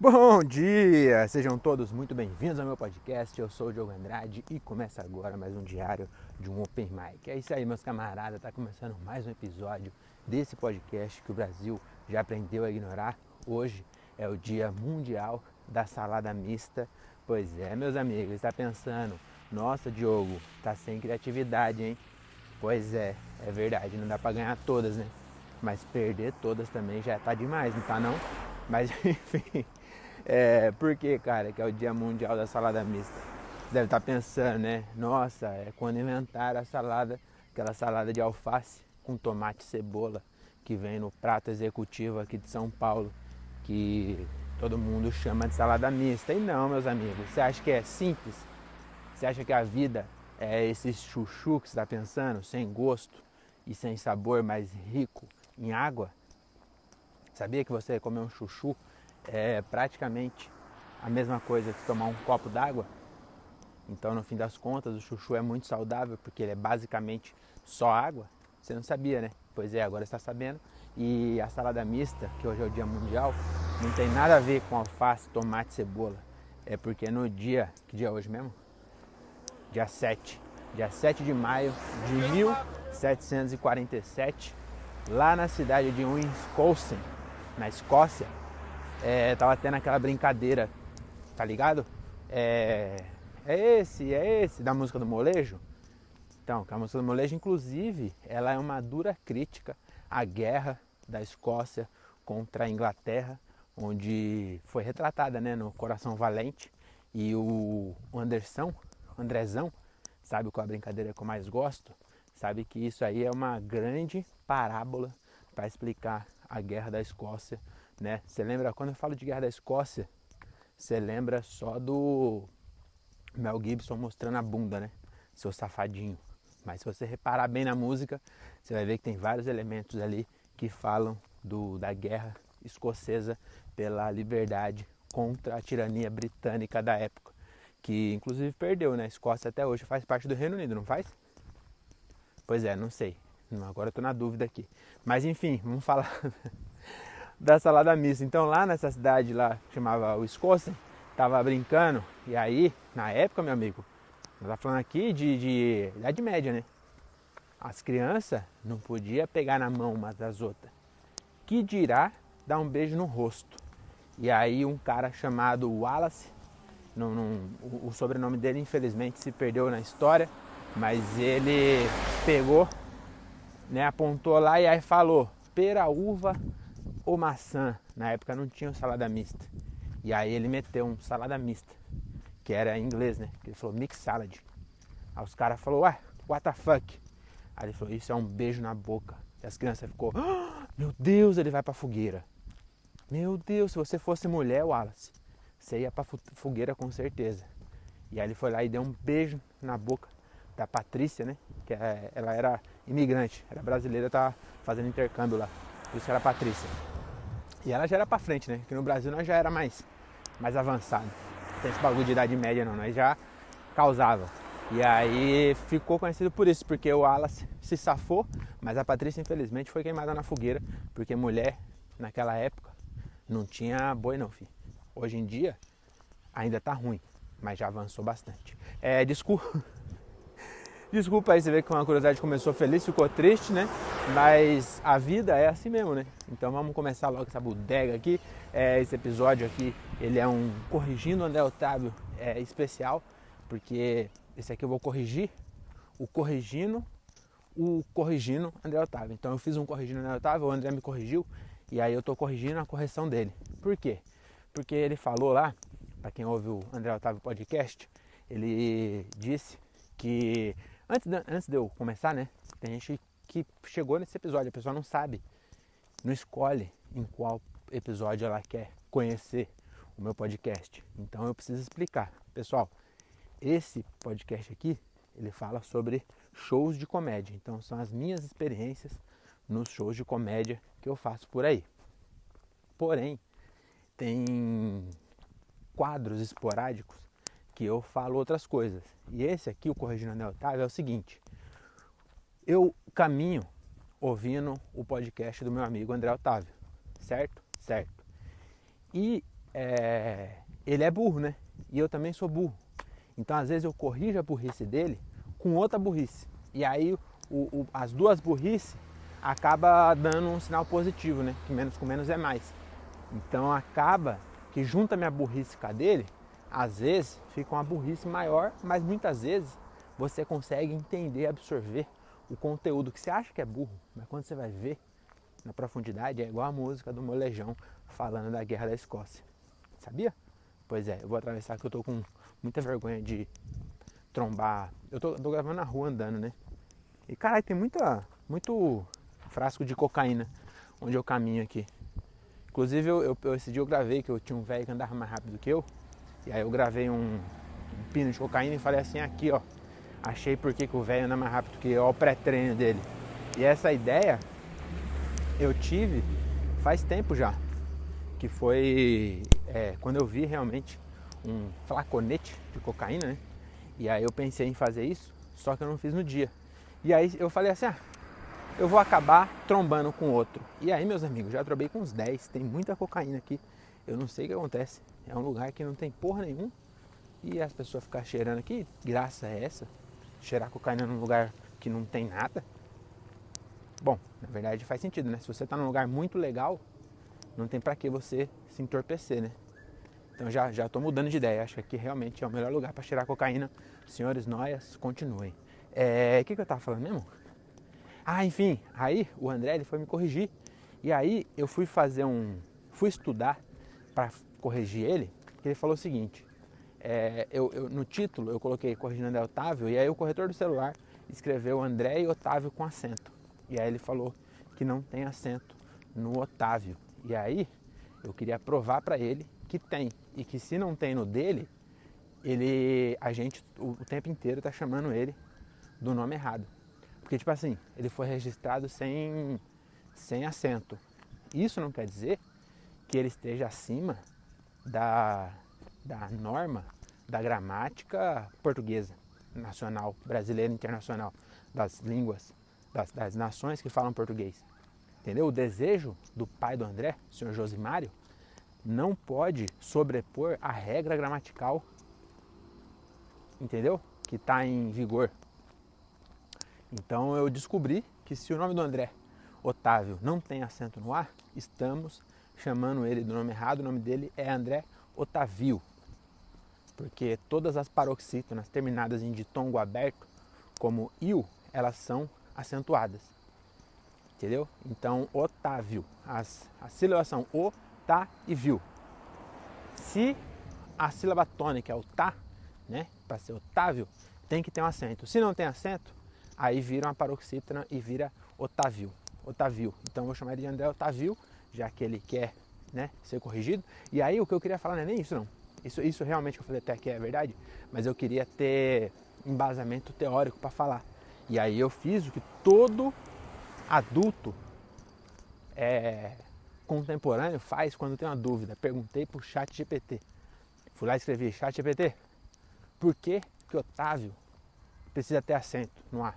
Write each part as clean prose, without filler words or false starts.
Bom dia! Sejam todos muito bem-vindos ao meu podcast. Eu sou o Diogo Andrade e começa agora mais um diário de um Open Mic. É isso aí, meus camaradas. Tá começando mais um episódio desse podcast que o Brasil já aprendeu a ignorar. Hoje é o Dia Mundial da Salada Mista. Pois é, meus amigos, está pensando, nossa, Diogo, tá sem criatividade, hein? Pois é verdade, não dá pra ganhar todas, né? Mas perder todas também já tá demais, não tá não? Mas enfim, por que, cara, que é o Dia Mundial da Salada Mista? Você deve estar pensando, né? Nossa, é quando inventaram a salada, aquela salada de alface com tomate e cebola que vem no prato executivo aqui de São Paulo, que todo mundo chama de salada mista. E não, meus amigos, você acha que é simples? Você acha que a vida é esse chuchu que você está pensando, sem gosto e sem sabor, mas rico em água? Sabia que você comer um chuchu é praticamente a mesma coisa que tomar um copo d'água? Então, no fim das contas, o chuchu é muito saudável porque ele é basicamente só água. Você não sabia, né? Pois é, agora está sabendo. E a salada mista, que hoje é o Dia Mundial, não tem nada a ver com alface, tomate e cebola. É porque no dia, que dia é hoje mesmo? Dia 7 de maio de 1747, lá na cidade de Wisconsin, na Escócia, tava tendo aquela brincadeira, tá ligado? É esse, da música do molejo. Então, a música do molejo, inclusive, ela é uma dura crítica à guerra da Escócia contra a Inglaterra, onde foi retratada, né, no Coração Valente. E o Andrezão, sabe qual é a brincadeira que eu mais gosto? Sabe que isso aí é uma grande parábola para explicar a guerra da Escócia, né? Você lembra, quando eu falo de guerra da Escócia, você lembra só do Mel Gibson mostrando a bunda, né? Seu safadinho. Mas se você reparar bem na música, você vai ver que tem vários elementos ali que falam da guerra escocesa pela liberdade contra a tirania britânica da época, que inclusive perdeu, né? A Escócia até hoje faz parte do Reino Unido, não faz? Pois é, não sei. Agora eu tô na dúvida aqui. Mas enfim, vamos falar da salada mista. Então lá nessa cidade lá, que chamava Wisconsin, tava brincando. E aí, na época, meu amigo, nós tá falando aqui de Idade Média, né? As crianças não podiam pegar na mão umas das outras. Que dirá dar um beijo no rosto. E aí um cara chamado Wallace, o sobrenome dele infelizmente se perdeu na história, mas ele pegou, né, apontou lá e aí falou pera, uva ou maçã. Na época não tinha salada mista. E aí ele meteu um salada mista, que era em inglês, né? Ele falou mix salad. Aí os caras falaram, ué, what the fuck? Aí ele falou, isso é um beijo na boca. E as crianças ficou, oh, meu Deus, ele vai pra fogueira. Meu Deus, se você fosse mulher, Wallace, você ia pra fogueira com certeza. E aí ele foi lá e deu um beijo na boca da Patrícia, né? Que ela era imigrante, era brasileira, tava fazendo intercâmbio lá. Por isso que era Patrícia. E ela já era pra frente, né? Que no Brasil nós já era mais avançado. Não tem esse bagulho de idade média não, nós já causava. E aí ficou conhecido por isso, porque o Wallace se safou, mas a Patrícia infelizmente foi queimada na fogueira, porque mulher naquela época não tinha boi não, filho. Hoje em dia ainda tá ruim, mas já avançou bastante. Desculpa aí, você vê que uma curiosidade começou feliz, ficou triste, né? Mas a vida é assim mesmo, né? Então vamos começar logo essa bodega aqui. Esse episódio aqui, ele é um Corrigindo André Otávio especial, porque esse aqui eu vou corrigir o corrigindo André Otávio. Então eu fiz um corrigindo André Otávio, o André me corrigiu, e aí eu tô corrigindo a correção dele. Por quê? Porque ele falou lá, para quem ouve o André Otávio Podcast, ele disse que antes de eu começar, né? Tem gente que chegou nesse episódio, a pessoa não sabe, não escolhe em qual episódio ela quer conhecer o meu podcast. Então eu preciso explicar. Pessoal, esse podcast aqui, ele fala sobre shows de comédia. Então são as minhas experiências nos shows de comédia que eu faço por aí. Porém, tem quadros esporádicos que eu falo outras coisas. E esse aqui, o Corrigindo André Otávio, é o seguinte. Eu caminho ouvindo o podcast do meu amigo André Otávio, certo? Certo. E ele é burro, né? E eu também sou burro. Então às vezes eu corrijo a burrice dele com outra burrice. E aí as duas burrices acaba dando um sinal positivo, né? Que menos com menos é mais. Então acaba que junta minha burrice com a dele, às vezes fica uma burrice maior, mas muitas vezes você consegue entender, absorver o conteúdo que você acha que é burro, mas quando você vai ver na profundidade é igual a música do Molejão falando da Guerra da Escócia. Sabia? Pois é, eu vou atravessar que eu tô com muita vergonha de trombar. Eu tô gravando na rua andando, né? E caralho, tem muito frasco de cocaína onde eu caminho aqui. Inclusive esse dia eu gravei que eu tinha um velho que andava mais rápido que eu. E aí eu gravei um pino de cocaína e falei assim, aqui ó, achei por que o velho anda mais rápido que eu, ó o pré-treino dele. E essa ideia eu tive faz tempo já, que foi quando eu vi realmente um flaconete de cocaína, né? E aí eu pensei em fazer isso, só que eu não fiz no dia. E aí eu falei assim, eu vou acabar trombando com outro. E aí, meus amigos, já trombei com uns 10, tem muita cocaína aqui. Eu não sei o que acontece. É um lugar que não tem porra nenhuma. E as pessoas ficam cheirando aqui, graça é essa? Cheirar cocaína num lugar que não tem nada? Bom, na verdade faz sentido, né? Se você tá num lugar muito legal, não tem pra que você se entorpecer, né? Então já tô mudando de ideia. Acho que aqui realmente é o melhor lugar pra cheirar cocaína. Senhores noias, continuem. O que eu tava falando mesmo? Enfim, aí o André ele foi me corrigir. E aí eu fui estudar para corrigir ele, que ele falou o seguinte, no título eu coloquei corrigindo André Otávio, e aí o corretor do celular escreveu André e Otávio com acento. E aí ele falou que não tem acento no Otávio. E aí eu queria provar para ele que tem, e que se não tem no dele, a gente o tempo inteiro tá chamando ele do nome errado. Porque, tipo assim, ele foi registrado sem acento. Isso não quer dizer que ele esteja acima da norma da gramática portuguesa, nacional, brasileira, internacional, das línguas, das nações que falam português. Entendeu? O desejo do pai do André, o senhor Josimário, não pode sobrepor a regra gramatical, entendeu? Que está em vigor. Então eu descobri que se o nome do André, Otávio, não tem acento no A, estamos chamando ele do nome errado. O nome dele é André Otávio. Porque todas as paroxítonas terminadas em ditongo aberto, como il, elas são acentuadas. Entendeu? Então, Otávio. As sílabas são o, tá e viu. Se a sílaba tônica é o tá, né, para ser Otávio, tem que ter um acento. Se não tem acento, aí vira uma paroxítona e vira Otávio. Otávio. Então eu vou chamar ele de André Otávio, já que ele quer, né, ser corrigido. E aí o que eu queria falar não é nem isso não. Isso realmente que eu falei até aqui é verdade, mas eu queria ter embasamento teórico para falar. E aí eu fiz o que todo adulto contemporâneo faz quando tem uma dúvida. Perguntei pro ChatGPT. Fui lá e escrevi, ChatGPT, por que Otávio precisa ter acento no A?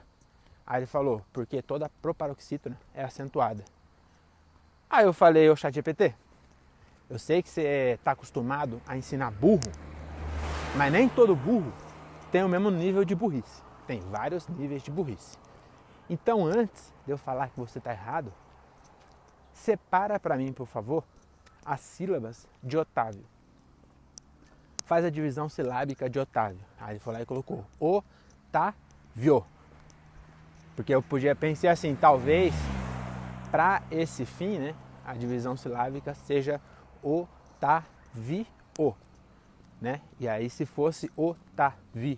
Aí ele falou, porque toda proparoxítona é acentuada. Aí eu falei, ô ChatGPT, eu sei que você está acostumado a ensinar burro, mas nem todo burro tem o mesmo nível de burrice. Tem vários níveis de burrice. Então antes de eu falar que você está errado, separa para mim, por favor, as sílabas de Otávio. Faz a divisão silábica de Otávio. Aí ele foi lá e colocou Otávio. Porque eu podia pensar assim, talvez para esse fim, né, a divisão silábica seja Otávio, né? E aí se fosse Otávio,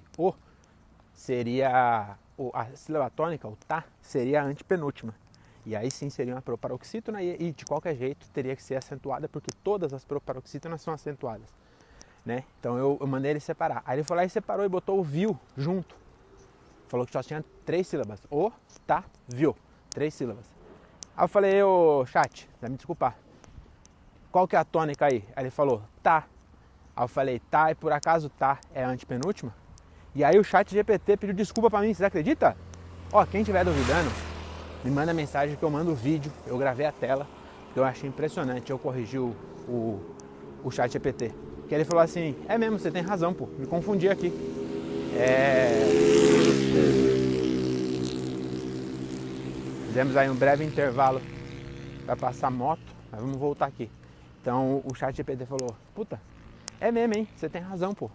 seria a sílaba tônica, o tá, seria a antepenúltima. E aí sim seria uma proparoxítona e de qualquer jeito teria que ser acentuada, porque todas as proparoxítonas são acentuadas, né? Então eu mandei ele separar. Aí ele foi lá e separou e botou o viu junto. Falou que só tinha 3 sílabas. Otávio. 3 sílabas. Aí eu falei, ô chat, vai me desculpar. Qual que é a tônica aí? Aí ele falou, tá. Aí eu falei, tá, e por acaso tá é a antepenúltima? E aí o ChatGPT pediu desculpa pra mim, você acredita? Ó, quem estiver duvidando, me manda mensagem que eu mando o vídeo. Eu gravei a tela, que eu achei impressionante. Eu corrigi o o ChatGPT. Que ele falou assim, é mesmo, você tem razão, pô, me confundi aqui. Fizemos aí um breve intervalo para passar moto, mas vamos voltar aqui. Então o ChatGPT falou, puta, é mesmo, hein, você tem razão, pô.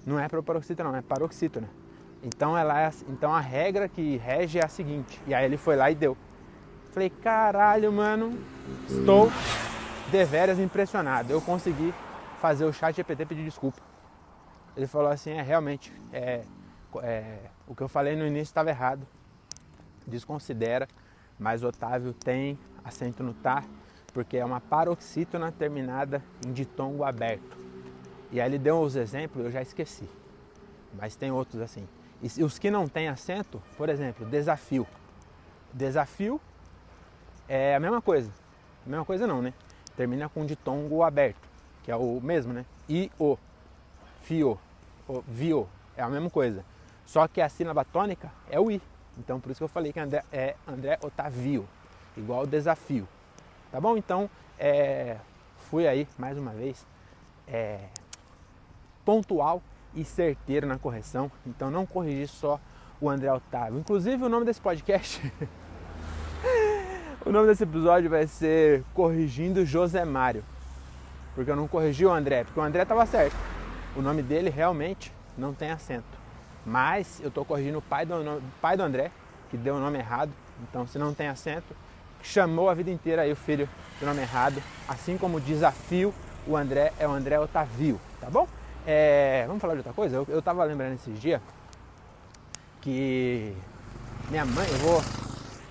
Não é proparoxítona, não, é paroxítona. Então, então a regra que rege é a seguinte. E aí ele foi lá e deu. Falei, caralho, mano, estou deveras impressionado. Eu consegui fazer o ChatGPT pedir desculpa. Ele falou assim, realmente, o que eu falei no início estava errado. Desconsidera, mas Otávio tem acento no tá, porque é uma paroxítona terminada em ditongo aberto. E aí ele deu os exemplos, eu já esqueci. Mas tem outros assim. E os que não tem acento, por exemplo, desafio. Desafio é a mesma coisa. A mesma coisa não, né? Termina com ditongo aberto, que é o mesmo, né? I-O, fio, o, vio, é a mesma coisa. Só que a sílaba tônica é o I. Então por isso que eu falei que André Otávio, igual desafio. Tá bom? Então, fui aí, mais uma vez, pontual e certeiro na correção. Então não corrigi só o André Otávio. Inclusive o nome desse podcast, o nome desse episódio vai ser Corrigindo José Mário. Porque eu não corrigi o André, porque o André estava certo. O nome dele realmente não tem acento. Mas eu estou corrigindo o pai do André, que deu o nome errado. Então se não tem acento, chamou a vida inteira aí o filho do nome errado. Assim como o desafio, o André é o André Otávio, tá bom? Vamos falar de outra coisa? Eu tava lembrando esses dias que minha mãe, eu vou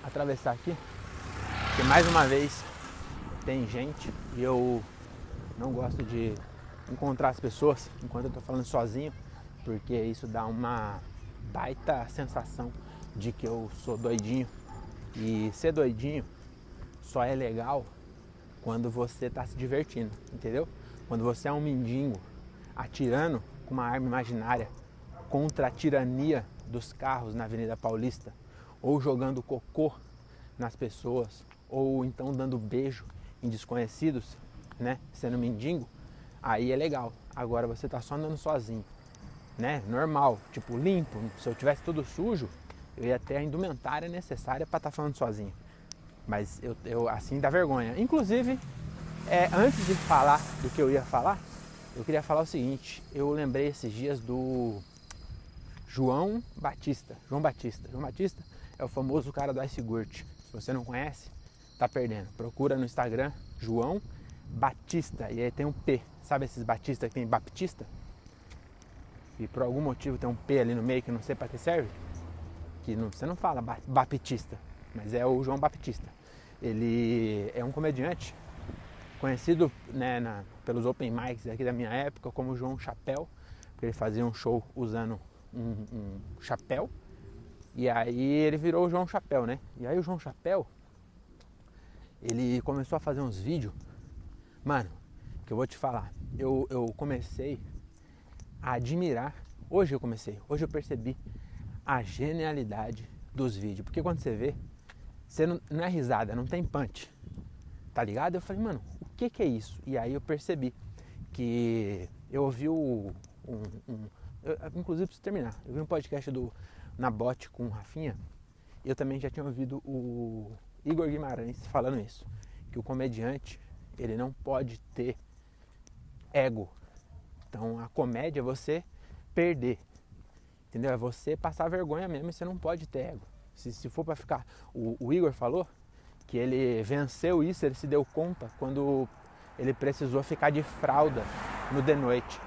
atravessar aqui, porque mais uma vez tem gente e eu não gosto de encontrar as pessoas enquanto eu tô falando sozinho, porque isso dá uma baita sensação de que eu sou doidinho. E ser doidinho só é legal quando você tá se divertindo, entendeu? Quando você é um mendigo atirando com uma arma imaginária contra a tirania dos carros na Avenida Paulista, ou jogando cocô nas pessoas, ou então dando beijo em desconhecidos, né, sendo mendigo, aí é legal. Agora você tá só andando sozinho, né, normal, tipo limpo. Se eu tivesse tudo sujo, eu ia ter a indumentária necessária para estar falando sozinho. Mas eu assim dá vergonha. Inclusive, antes de falar do que eu ia falar, eu queria falar o seguinte. Eu lembrei esses dias do João Batista. João Batista é o famoso cara do iogurte. Se você não conhece, tá perdendo. Procura no Instagram, João Batista. E aí tem um P. Sabe esses batistas que tem baptista? E por algum motivo tem um P ali no meio que não sei para que serve. Que você não fala baptista, mas é o João Batista. Ele é um comediante conhecido, né, pelos open mics aqui da minha época como João Chapéu, porque ele fazia um show usando um chapéu, e aí ele virou o João Chapéu, né? E aí o João Chapéu, ele começou a fazer uns vídeos, mano, que eu vou te falar, eu comecei a admirar, hoje eu percebi a genialidade dos vídeos, porque quando você vê, você não é risada, não tem punch, tá ligado? Eu falei, mano, o que é isso? E aí eu percebi que eu ouvi inclusive preciso terminar, eu vi um podcast do Nabote com o Rafinha, e eu também já tinha ouvido o Igor Guimarães falando isso, que o comediante, ele não pode ter ego. Então a comédia é você perder, entendeu? É você passar vergonha mesmo e você não pode ter ego. Se for pra ficar... O Igor falou que ele venceu isso, ele se deu conta quando ele precisou ficar de fralda no The Noite.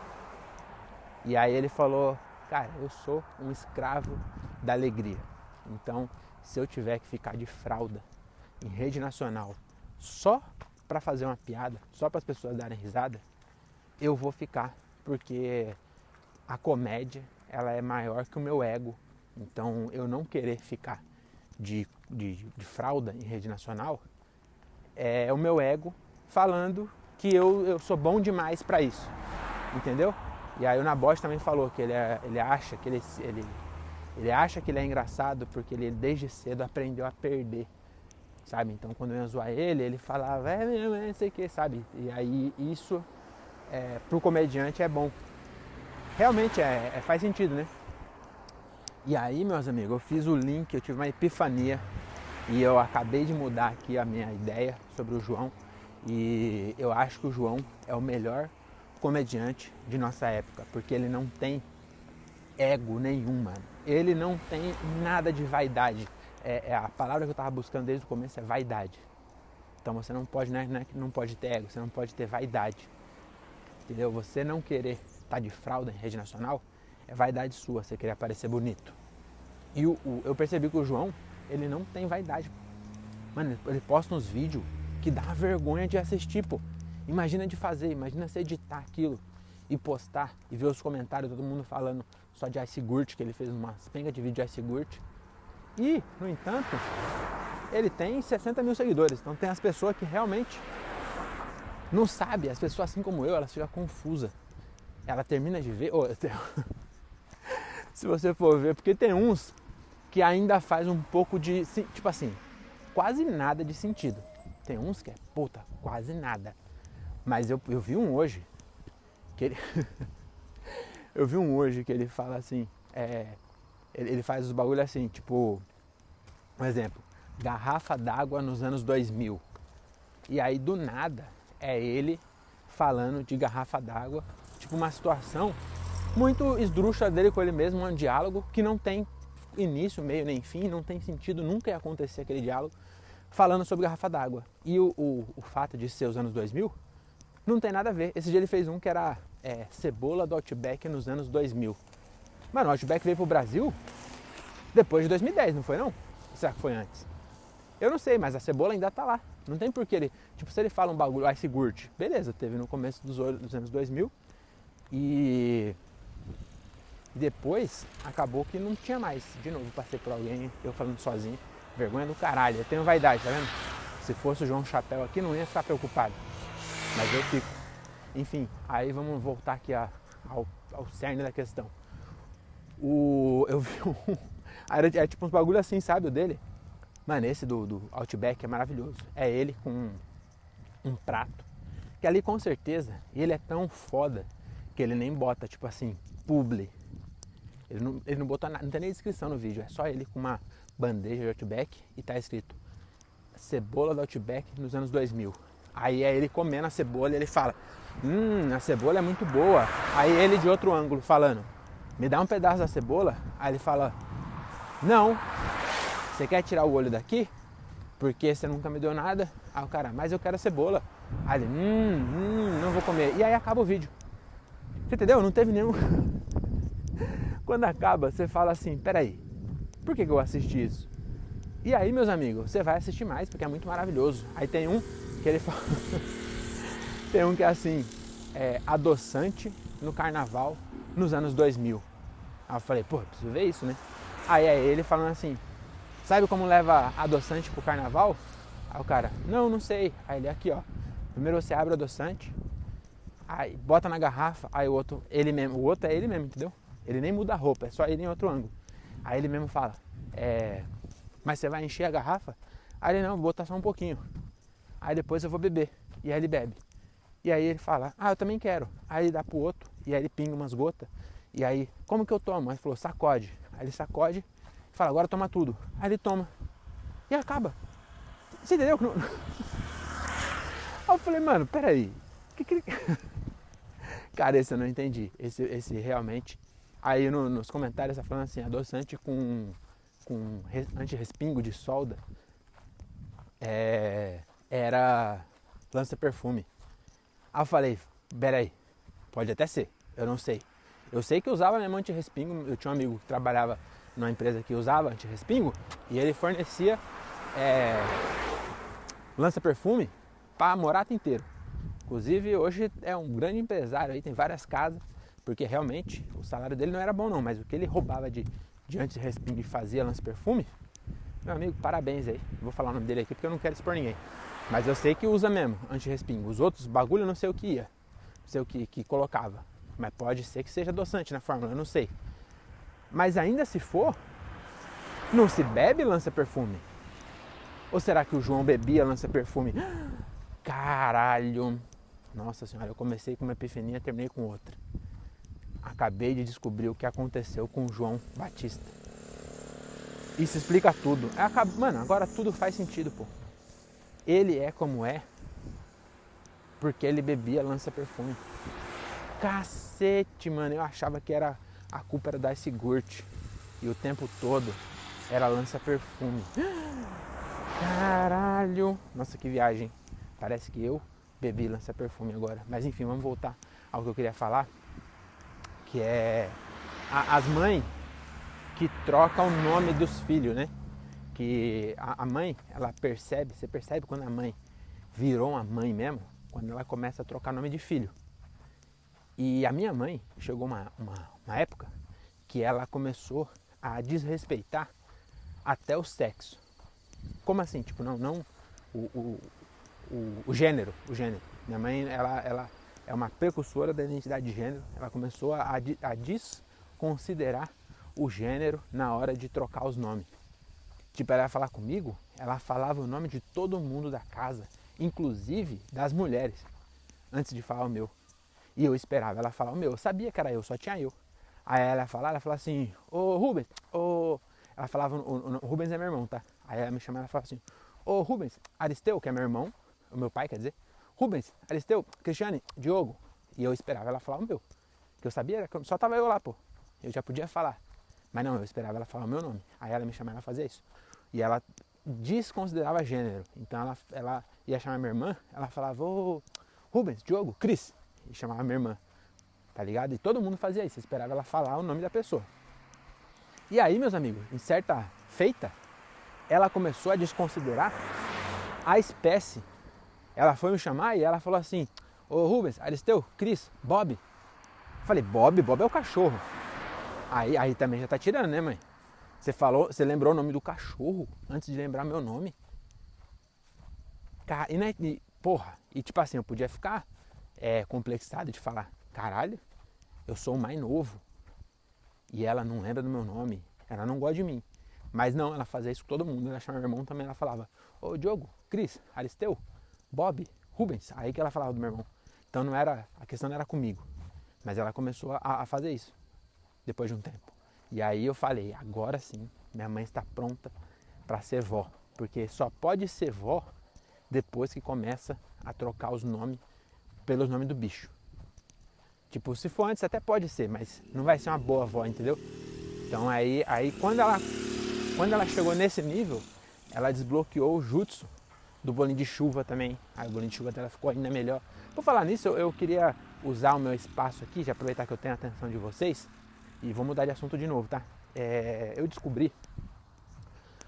E aí ele falou, cara, eu sou um escravo da alegria. Então, se eu tiver que ficar de fralda em rede nacional só pra fazer uma piada, só para as pessoas darem risada, eu vou ficar, porque a comédia, ela é maior que o meu ego. Então, eu não querer ficar de fralda em rede nacional é o meu ego falando que eu sou bom demais para isso, entendeu? E aí o Nabote também falou que ele acha que ele acha que ele é engraçado porque ele desde cedo aprendeu a perder, sabe? Então quando eu ia zoar ele falava, não sei o que, sabe? E aí isso pro comediante é bom. Realmente faz sentido, né? E aí, meus amigos, eu fiz o link, eu tive uma epifania e eu acabei de mudar aqui a minha ideia sobre o João. E eu acho que o João é o melhor comediante de nossa época, porque ele não tem ego nenhum, mano. Ele não tem nada de vaidade. A palavra que eu tava buscando desde o começo é vaidade. Então você não pode, né, não pode ter ego, você não pode ter vaidade. Entendeu? Você não querer estar de fralda em rede nacional é vaidade sua, você querer aparecer bonito. E eu percebi que o João, ele não tem vaidade. Mano, ele posta uns vídeos que dá vergonha de assistir, pô. Imagina de fazer, imagina você editar aquilo e postar e ver os comentários, todo mundo falando só de iceGurt, que ele fez umas pengas de vídeo de iceGurt. E, no entanto, ele tem 60 mil seguidores. Então tem as pessoas que realmente não sabem, as pessoas assim como eu, elas ficam confusas. Ela termina de ver, se você for ver, porque tem uns que ainda faz um pouco de, tipo assim, quase nada de sentido. Tem uns que é, puta, quase nada. Mas eu vi um hoje, que ele... eu vi um hoje que ele fala assim, ele faz os bagulho assim, tipo, um exemplo, garrafa d'água nos anos 2000. E aí do nada é ele falando de garrafa d'água, tipo uma situação muito esdrúxula dele com ele mesmo, um diálogo que não tem início, meio nem fim, não tem sentido, nunca ia acontecer aquele diálogo falando sobre garrafa d'água. E o fato de ser os anos 2000 não tem nada a ver. Esse dia ele fez um que era cebola do Outback nos anos 2000. Mano, o Outback veio pro Brasil depois de 2010, não foi não? Ou será que foi antes? Eu não sei, mas a cebola ainda tá lá. Não tem porquê ele... Tipo, se ele fala um bagulho, iceGurt, beleza, teve no começo dos anos 2000 e depois acabou que não tinha mais. De novo, passei por alguém, eu falando sozinho, vergonha do caralho, eu tenho vaidade, tá vendo? Se fosse o João Chapéu aqui, não ia ficar preocupado, mas eu fico. Enfim, aí vamos voltar aqui ao cerne da questão. Eu vi é tipo uns bagulho assim, sabe, o dele? Mano, esse do Outback é maravilhoso. É ele com um prato, que ali com certeza, ele é tão foda que ele nem bota, tipo assim, publi. Ele não botou nada, não tem nem descrição no vídeo, é só ele com uma bandeja de Outback e tá escrito cebola do Outback nos anos 2000. Aí é ele comendo a cebola e ele fala, a cebola é muito boa. Aí ele de outro ângulo falando, me dá um pedaço da cebola. Aí ele fala, não, você quer tirar o olho daqui? Porque você nunca me deu nada. Aí o cara, mas eu quero a cebola. Aí ele, não vou comer. E aí acaba o vídeo. Você entendeu? Não teve nenhum... Quando acaba, você fala assim, peraí, por que eu assisti isso? E aí, meus amigos, você vai assistir mais, porque é muito maravilhoso. Aí tem um que ele fala... tem um que é assim, adoçante no carnaval nos anos 2000. Aí eu falei, pô, preciso ver isso, né? Aí é ele falando assim, sabe como leva adoçante pro carnaval? Aí o cara, não sei. Aí ele, aqui ó, primeiro você abre o adoçante, aí bota na garrafa, aí o outro é ele mesmo, entendeu? Ele nem muda a roupa, é só ele em outro ângulo. Aí ele mesmo fala, mas você vai encher a garrafa? Aí ele, não, vou botar só um pouquinho. Aí depois eu vou beber. E aí ele bebe. E aí ele fala, eu também quero. Aí ele dá pro outro, e aí ele pinga umas gotas. E aí, como que eu tomo? Aí ele falou, sacode. Aí ele sacode e fala, agora toma tudo. Aí ele toma. E acaba. Você entendeu? Aí eu falei, mano, peraí. Cara, esse eu não entendi. Esse realmente... Aí nos comentários tá falando assim, adoçante com anti-respingo de solda era lança-perfume. Aí eu falei, peraí, pode até ser, eu não sei. Eu sei que usava mesmo anti-respingo, eu tinha um amigo que trabalhava numa empresa que usava anti-respingo e ele fornecia lança-perfume para Morata inteiro. Inclusive hoje é um grande empresário aí, tem várias casas, porque realmente o salário dele não era bom não, mas o que ele roubava de anti-respingo e fazia lança-perfume, meu amigo, parabéns aí. Vou falar o nome dele aqui porque eu não quero expor ninguém. Mas eu sei que usa mesmo anti-respingo. Os outros bagulho eu não sei o que ia, não sei o que colocava. Mas pode ser que seja adoçante na fórmula, eu não sei. Mas ainda se for, não se bebe lança-perfume? Ou será que o João bebia lança-perfume? Caralho! Nossa senhora, eu comecei com uma epifania e terminei com outra. Acabei de descobrir o que aconteceu com João Batista. Isso explica tudo. Mano, agora tudo faz sentido, pô. Ele é como é porque ele bebia lança-perfume. Cacete, mano, eu achava que a culpa era da Sigurt. E o tempo todo era lança-perfume. Caralho! Nossa, que viagem. Parece que eu bebi lança-perfume agora. Mas enfim, vamos voltar ao que eu queria falar. Que é as mães que trocam o nome dos filhos, né? Que a mãe, ela percebe, você percebe quando a mãe virou uma mãe mesmo, quando ela começa a trocar nome de filho. E a minha mãe chegou uma época que ela começou a desrespeitar até o sexo. Como assim? Tipo, não o gênero. Minha mãe, ela é uma precursora da identidade de gênero. Ela começou a desconsiderar o gênero na hora de trocar os nomes. Tipo, ela ia falar comigo, ela falava o nome de todo mundo da casa, inclusive das mulheres, antes de falar o meu. E eu esperava ela falar o meu. Eu sabia que era eu, só tinha eu. Aí ela falava assim, ô Rubens, ela falava, o Rubens é meu irmão, tá? Aí ela me chamava, ela falava assim, ô Rubens, Aristeu, que é meu irmão, o meu pai quer dizer, Rubens, Aristeu, Cristiane, Diogo. E eu esperava ela falar o meu. Que eu sabia que só tava eu lá, pô. Eu já podia falar. Mas não, eu esperava ela falar o meu nome. Aí ela me chamava, ela fazia isso. E ela desconsiderava gênero. Então ela ia chamar minha irmã, ela falava, ô Rubens, Diogo, Cris. E chamava minha irmã, tá ligado? E todo mundo fazia isso, esperava ela falar o nome da pessoa. E aí, meus amigos, em certa feita, ela começou a desconsiderar a espécie. Ela foi me chamar e ela falou assim, ô Rubens, Aristeu, Cris, Bob. Eu falei, Bob é o cachorro. Aí também já tá tirando, né, mãe? Você lembrou o nome do cachorro antes de lembrar meu nome? Porra, e tipo assim, eu podia ficar complexado de falar, caralho, eu sou o mais novo e ela não lembra do meu nome, ela não gosta de mim. Mas não, ela fazia isso com todo mundo, ela chamava meu irmão também, ela falava, ô Diogo, Cris, Aristeu, Bob, Rubens, aí que ela falava do meu irmão. Então a questão não era comigo, mas ela começou a fazer isso, depois de um tempo. E aí eu falei, agora sim, minha mãe está pronta para ser vó, porque só pode ser vó depois que começa a trocar os nomes pelos nomes do bicho. Tipo, se for antes até pode ser, mas não vai ser uma boa avó, entendeu? Então aí quando ela chegou nesse nível, ela desbloqueou o jutsu do bolinho de chuva também. Aí o bolinho de chuva dela ficou ainda melhor. Por falar nisso, eu queria usar o meu espaço aqui, já aproveitar que eu tenho a atenção de vocês, e vou mudar de assunto de novo, tá? Eu descobri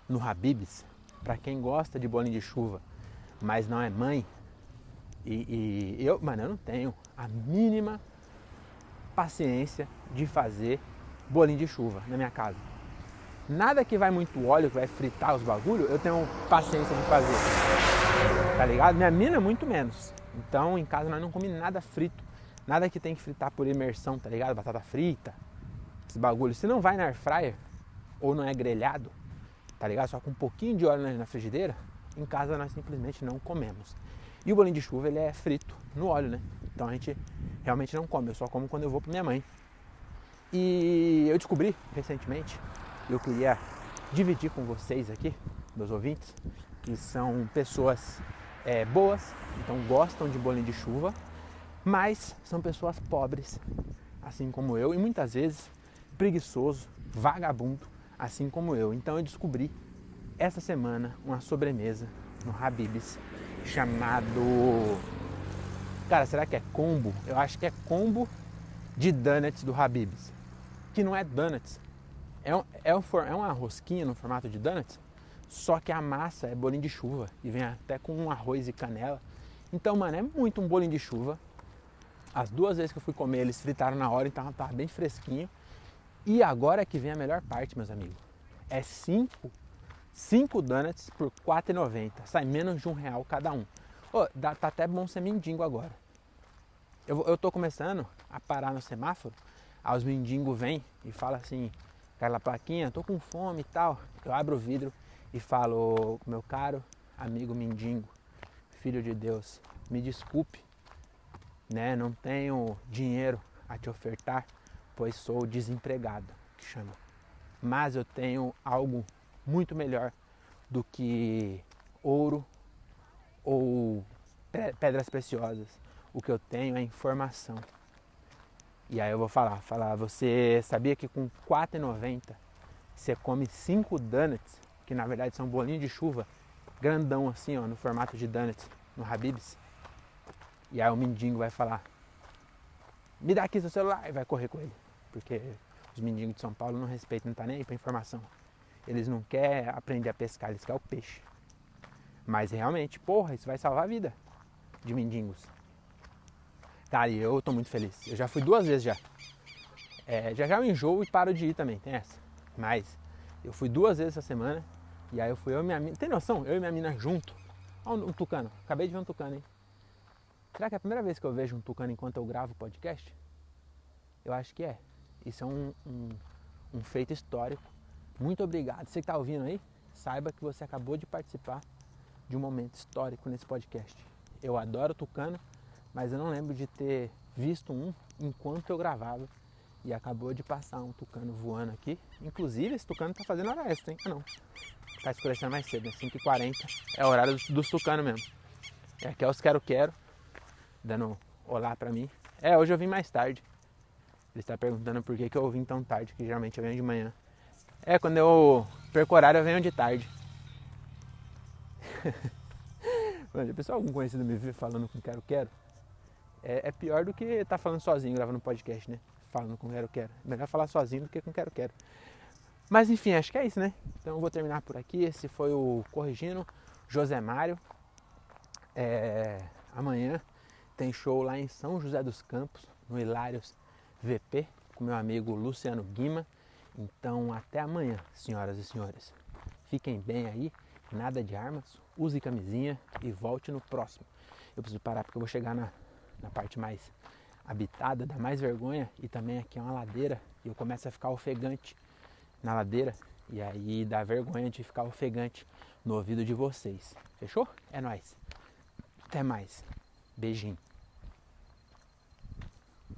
no Habib's, pra quem gosta de bolinho de chuva, mas não é mãe, eu não tenho a mínima paciência de fazer bolinho de chuva na minha casa. Nada que vai muito óleo, que vai fritar os bagulho, eu tenho paciência de fazer. Tá ligado? Minha mina muito menos. Então em casa nós não comemos nada frito. Nada que tem que fritar por imersão, tá ligado? Batata frita, esse bagulho. Se não vai na air fryer, ou não é grelhado, tá ligado? Só com um pouquinho de óleo na frigideira, em casa nós simplesmente não comemos. E o bolinho de chuva, ele é frito no óleo, né? Então a gente realmente não come, eu só como quando eu vou pra minha mãe. E eu descobri recentemente, eu queria dividir com vocês aqui, meus ouvintes, que são pessoas boas, então gostam de bolinho de chuva, mas são pessoas pobres, assim como eu, e muitas vezes preguiçoso, vagabundo, assim como eu. Então eu descobri essa semana uma sobremesa no Habib's chamado... Cara, será que é combo? Eu acho que é combo de donuts do Habib's. Que não é donuts. É uma rosquinha no formato de donuts, só que a massa é bolinho de chuva e vem até com um arroz e canela. Então, mano, é muito um bolinho de chuva. As 2 vezes que eu fui comer, eles fritaram na hora, então tava bem fresquinho. E agora é que vem a melhor parte, meus amigos. É 5 donuts por R$4,90. Sai menos de R$1 cada um. Tá até bom ser mendigo agora. Eu tô começando a parar no semáforo. Aí os mendigos vêm e falam assim, aquela plaquinha, tô com fome e tal. Eu abro o vidro e falo, meu caro amigo mendigo, filho de Deus, me desculpe né? Não tenho dinheiro a te ofertar, pois sou desempregado, que chama. Mas eu tenho algo muito melhor do que ouro ou pedras preciosas. O que eu tenho é informação. E aí eu vou falar, você sabia que com R$4,90 você come 5 donuts, que na verdade são bolinhos de chuva, grandão assim, ó, no formato de donuts, no Habib's. E aí o mendigo vai falar, me dá aqui seu celular, e vai correr com ele. Porque os mendigos de São Paulo não respeitam, não tá nem aí pra informação. Eles não querem aprender a pescar, eles querem o peixe. Mas realmente, porra, isso vai salvar a vida de mendigos. Cara, e eu tô muito feliz. Eu já fui 2 vezes já. Já eu enjoo e paro de ir também, tem essa. Mas eu fui 2 vezes essa semana. E aí eu fui eu e minha mina. Tem noção? Eu e minha mina junto. Olha um tucano. Acabei de ver um tucano, hein? Será que é a primeira vez que eu vejo um tucano enquanto eu gravo o podcast? Eu acho que é. Isso é um feito histórico. Muito obrigado. Você que tá ouvindo aí, saiba que você acabou de participar de um momento histórico nesse podcast. Eu adoro tucano, mas eu não lembro de ter visto um enquanto eu gravava. E acabou de passar um tucano voando aqui. Inclusive, esse tucano tá fazendo hora extra, hein? Ah, não. Tá escurecendo mais cedo, né? 5h40. É o horário dos tucanos mesmo. Aqui é os quero-quero, dando olá pra mim. Hoje eu vim mais tarde. Ele está perguntando por que eu vim tão tarde, que geralmente eu venho de manhã. Quando eu perco horário, eu venho de tarde. Mano, pessoal, algum conhecido me vê falando com quero-quero? É pior do que tá falando sozinho, gravando um podcast, né? Falando com quero-quero. Melhor falar sozinho do que com quero-quero. Mas enfim, acho que é isso, né? Então eu vou terminar por aqui. Esse foi o Corrigindo José Mário. Amanhã tem show lá em São José dos Campos, no Hilários VP, com meu amigo Luciano Guima. Então até amanhã, senhoras e senhores. Fiquem bem aí, nada de armas, use camisinha e volte no próximo. Eu preciso parar porque eu vou chegar na parte mais habitada, dá mais vergonha, e também aqui é uma ladeira e eu começo a ficar ofegante na ladeira, e aí dá vergonha de ficar ofegante no ouvido de vocês. Fechou? É nóis. Até mais. Beijinho.